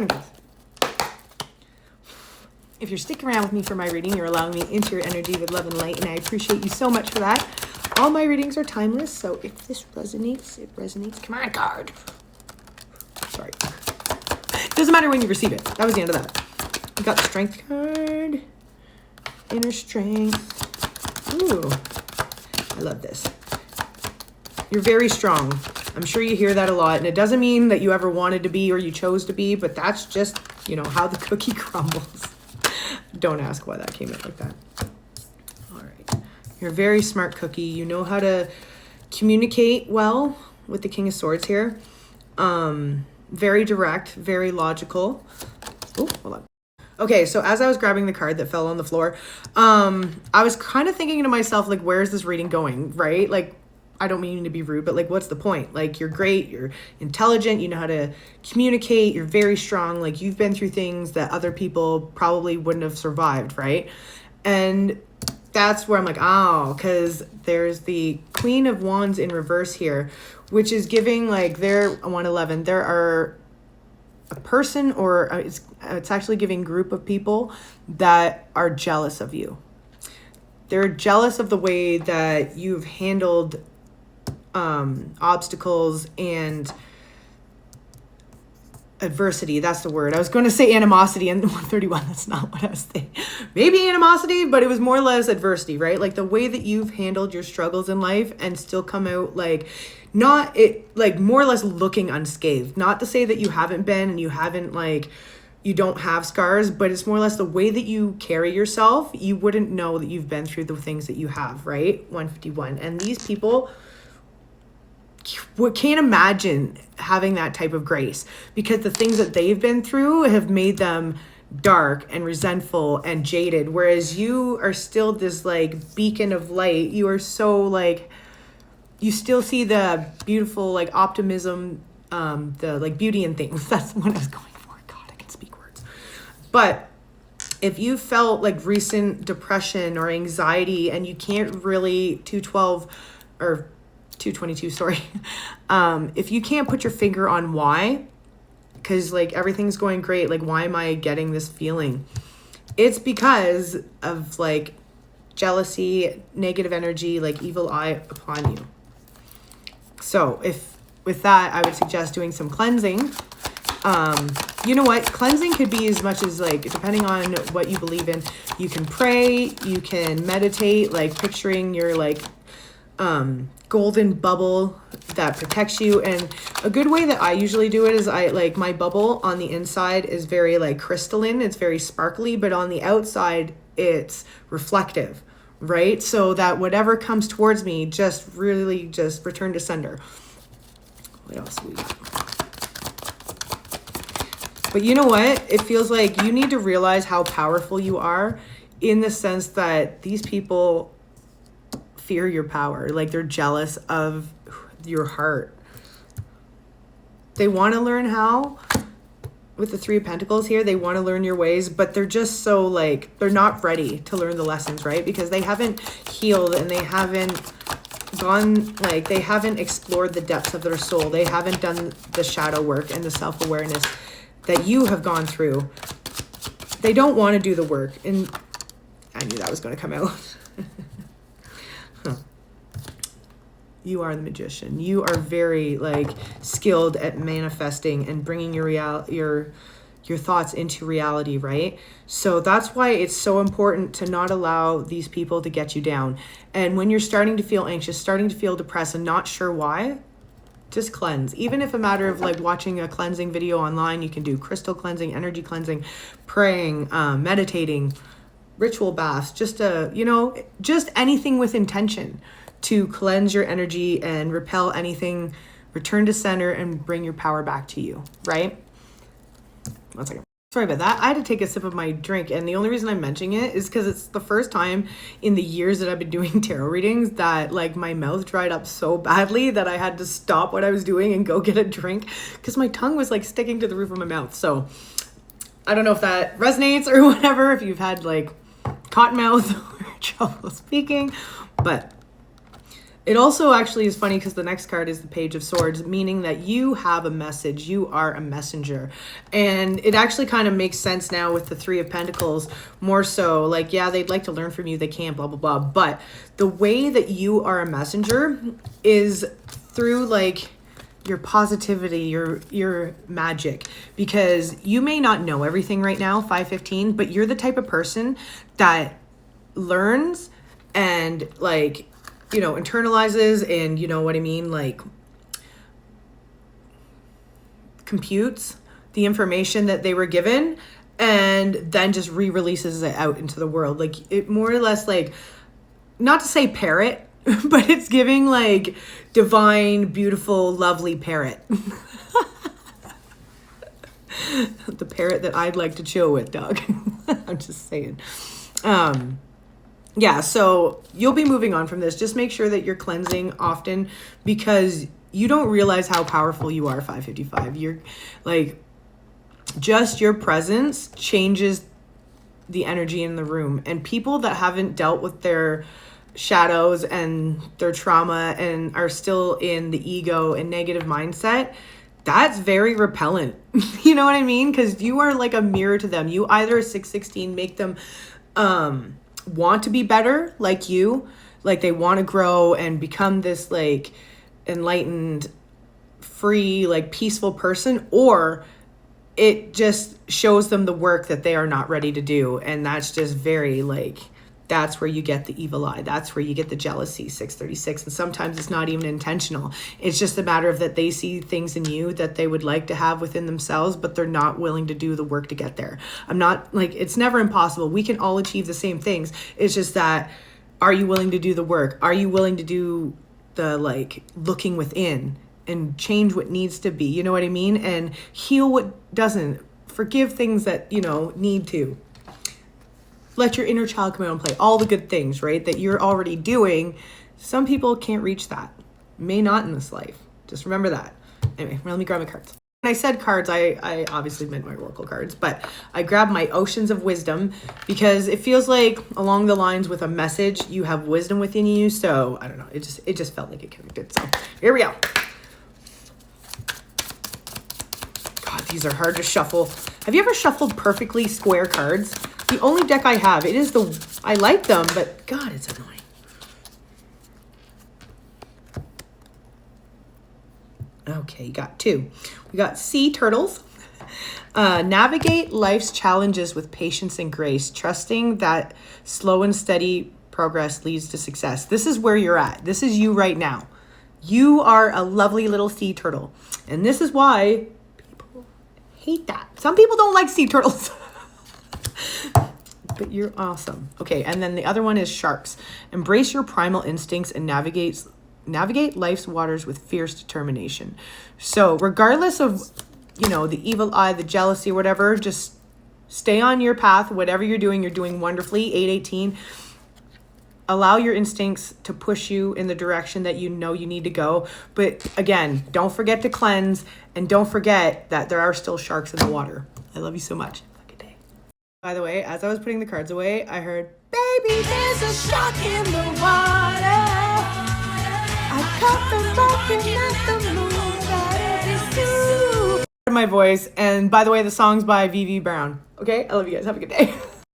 Sounding good. If you're sticking around with me for my reading, you're allowing me into your energy with love and light, and I appreciate you so much for that. All my readings are timeless, so if this resonates, it resonates. Come on, card. Sorry. Doesn't matter when you receive it. That was the end of that. You got the Strength card. Inner Strength. Ooh. I love this. You're very strong. I'm sure you hear that a lot, and it doesn't mean that you ever wanted to be or you chose to be, but that's just, you know, how the cookie crumbles. Don't ask why that came out like that. All right. You're a very smart cookie. You know how to communicate well with the King of Swords here. Very direct, very logical. Oh, hold on. Okay, so as I was grabbing the card that fell on the floor, I was kind of thinking to myself, like, where's this reading going, right? Like, I don't mean to be rude, but like, what's the point? Like, you're great, you're intelligent, you know how to communicate, you're very strong, like you've been through things that other people probably wouldn't have survived, right? And that's where I'm like, oh, because there's the Queen of Wands in reverse here, which is giving like there 111, there are a person or it's actually giving group of people that are jealous of you. They're jealous of the way that you've handled obstacles and adversity. That's the word. I was going to say animosity in 131. That's not what I was saying. Maybe animosity, but it was more or less adversity, right? Like the way that you've handled your struggles in life and still come out like not it, like more or less looking unscathed. Not to say that you haven't been and you haven't like, you don't have scars, but it's more or less the way that you carry yourself. You wouldn't know that you've been through the things that you have, right? 151. And these people can't imagine having that type of grace because the things that they've been through have made them dark and resentful and jaded, whereas you are still this like beacon of light. You are so like, you still see the beautiful like optimism, the like beauty in things. That's what I was going for. God, I can speak words. But if you felt like recent depression or anxiety and you can't really 212 or 222, sorry. If you can't put your finger on why, because like everything's going great, like why am I getting this feeling? It's because of like jealousy, negative energy, like evil eye upon you. So if with that, I would suggest doing some cleansing. You know what? Cleansing could be as much as like, depending on what you believe in, you can pray, you can meditate, like picturing your like, golden bubble that protects you. And a good way that I usually do it is I like my bubble on the inside is very like crystalline. It's very sparkly, but on the outside it's reflective, right? So that whatever comes towards me, just really just return to sender. What else do we got? But you know what? It feels like you need to realize how powerful you are in the sense that these people fear your power. Like they're jealous of your heart. They want to learn how. With the Three of Pentacles here, they want to learn your ways, but they're just so like, they're not ready to learn the lessons, right? Because they haven't healed and they haven't gone, like they haven't explored the depths of their soul. They haven't done the shadow work and the self-awareness that you have gone through. They don't want to do the work. And I knew that was going to come out. You are the magician. You are very like skilled at manifesting and bringing your thoughts into reality, right? So that's why it's so important to not allow these people to get you down. And when you're starting to feel anxious, starting to feel depressed and not sure why, just cleanse. Even if a matter of like watching a cleansing video online, you can do crystal cleansing, energy cleansing, praying, meditating, ritual baths, just just anything with intention to cleanse your energy and repel anything, return to center and bring your power back to you, right? 1 second. Sorry about that. I had to take a sip of my drink, and the only reason I'm mentioning it is because it's the first time in the years that I've been doing tarot readings that like my mouth dried up so badly that I had to stop what I was doing and go get a drink because my tongue was like sticking to the roof of my mouth. So I don't know if that resonates or whatever, if you've had like cotton mouth or trouble speaking, but It also actually is funny because the next card is the Page of Swords, meaning that you have a message. You are a messenger. And it actually kind of makes sense now with the Three of Pentacles, more so like, yeah, they'd like to learn from you. They can't, blah, blah, blah. But the way that you are a messenger is through like your positivity, your magic, because you may not know everything right now, 515, but you're the type of person that learns and like, you know, internalizes and, you know what I mean, like computes the information that they were given and then just re-releases it out into the world. Like it more or less, like, not to say parrot, but it's giving like divine, beautiful, lovely parrot. The parrot that I'd like to chill with, dog. I'm just saying. Yeah, so you'll be moving on from this. Just make sure that you're cleansing often because you don't realize how powerful you are, 555. You're like, just your presence changes the energy in the room. And people that haven't dealt with their shadows and their trauma and are still in the ego and negative mindset, that's very repellent. You know what I mean? Because you are like a mirror to them. You either 616 make them want to be better like you, like they want to grow and become this like enlightened, free, like peaceful person, or it just shows them the work that they are not ready to do. And that's just very like, that's where you get the evil eye. That's where you get the jealousy, 636. And sometimes it's not even intentional. It's just a matter of that they see things in you that they would like to have within themselves, but they're not willing to do the work to get there. I'm not like, it's never impossible. We can all achieve the same things. It's just that, are you willing to do the work? Are you willing to do the like looking within and change what needs to be? You know what I mean? And heal what doesn't. Forgive things that, you know, need to. Let your inner child come out and play. All the good things, right, that you're already doing. Some people can't reach that. May not in this life. Just remember that. Anyway, let me grab my cards. When I said cards, I obviously meant my oracle cards, but I grabbed my Oceans of Wisdom because it feels like along the lines with a message, you have wisdom within you. So I don't know. It just felt like it connected. So here we go. God, these are hard to shuffle. Have you ever shuffled perfectly square cards? The only deck I have, I like them, but God, it's annoying. Okay, got two. We got sea turtles. Navigate life's challenges with patience and grace, trusting that slow and steady progress leads to success. This is where you're at. This is you right now. You are a lovely little sea turtle. And this is why people hate that. Some people don't like sea turtles. But you're awesome. Okay, and then the other one is sharks. Embrace your primal instincts and navigate life's waters with fierce determination. So regardless of, you know, the evil eye, the jealousy, whatever, just stay on your path. Whatever you're doing wonderfully. 818. Allow your instincts to push you in the direction that you know you need to go. But again, don't forget to cleanse, and don't forget that there are still sharks in the water. I love you so much. By the way, as I was putting the cards away, I heard, "Baby, there's a shark in the water. I caught them looking at the moon. My voice. And by the way, the song's by VV Brown. Okay, I love you guys. Have a good day.